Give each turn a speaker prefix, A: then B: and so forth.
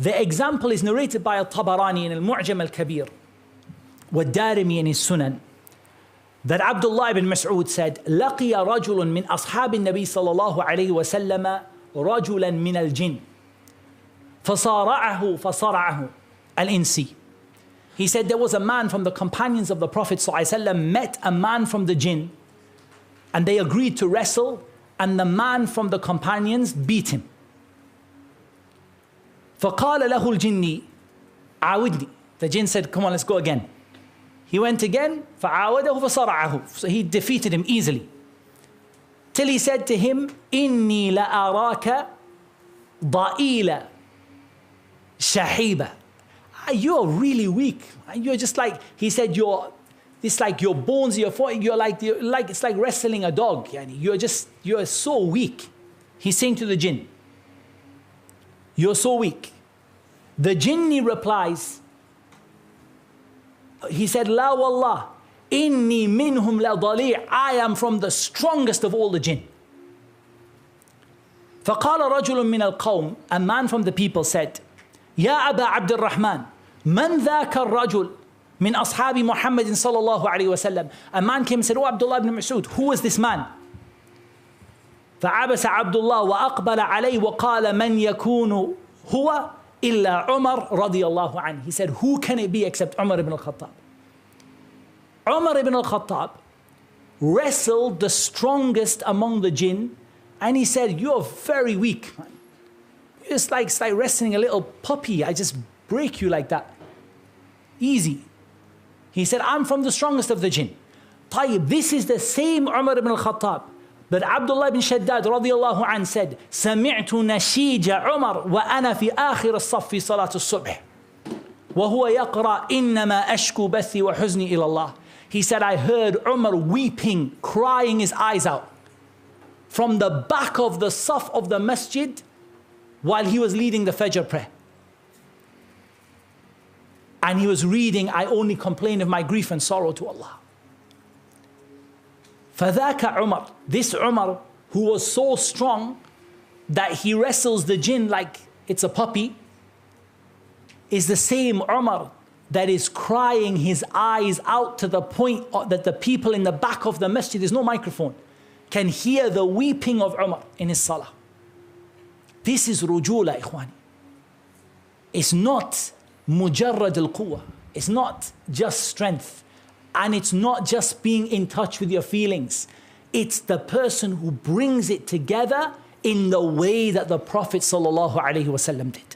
A: The example is narrated by Al-Tabarani in Al-Mu'jam Al-Kabir, والدارمي in his Sunan, that Abdullah ibn Mas'ud said, لقي رجل من أصحاب النبي صلى الله عليه وسلم رجلا من الجن فصارعه الإنسي. He said there was a man from the companions of the Prophet ﷺ met a man from the jinn, and they agreed to wrestle, and the man from the companions beat him. فقال له الجني عاودني. The jinn said, come on, let's go again. He went again, فعاوده فصرعه. So he defeated him easily. Till he said to him, إني لأراك ضئيلا شحيبا. You're really weak. You're just like, he said, it's like your bones, you're like, it's like wrestling a dog. You're so weak. He's saying to the jinn, you're so weak. The jinni replies, he said, La wallah, inni minhum la dali'. I am from the strongest of all the jinn. فقال رجل من القوم, a man from the people said, يا أبا عبد الرحمن من ذاك الرجل من أصحاب محمد صلى الله عليه وسلم. A man came and said, oh Abdullah ibn Mas'ud, who was this man? فعبس عبد الله وأقبل عليه وقال من يكون هو إلا عمر رضي الله عنه. He said, who can it be except Umar ibn Al-Khattab? Umar ibn Al-Khattab wrestled the strongest among the jinn, and he said, you're very weak, man. It's like wrestling a little puppy. I just break you like that. Easy. He said, I'm from the strongest of the jinn. طيب, this is the same Umar ibn Al-Khattab that Abdullah ibn Shaddad radiallahu anh said, سمعت نشيج عمر وأنا في آخر الصف في صلاة الصبح وهو يقرأ إنما أشكو بثي وحزني إلى الله. He said, I heard Umar weeping, crying his eyes out from the back of the saf of the masjid while he was leading the Fajr prayer. And he was reading, I only complain of my grief and sorrow to Allah. فَذَاكَ Umar, this Umar who was so strong that he wrestles the jinn like it's a puppy, is the same Umar that is crying his eyes out to the point that the people in the back of the masjid, there's no microphone, can hear the weeping of Umar in his salah. This is rujula, ikhwani. It's not mujarrad al-quwwa. It's not just strength. And it's not just being in touch with your feelings. It's the person who brings it together in the way that the Prophet ﷺ did.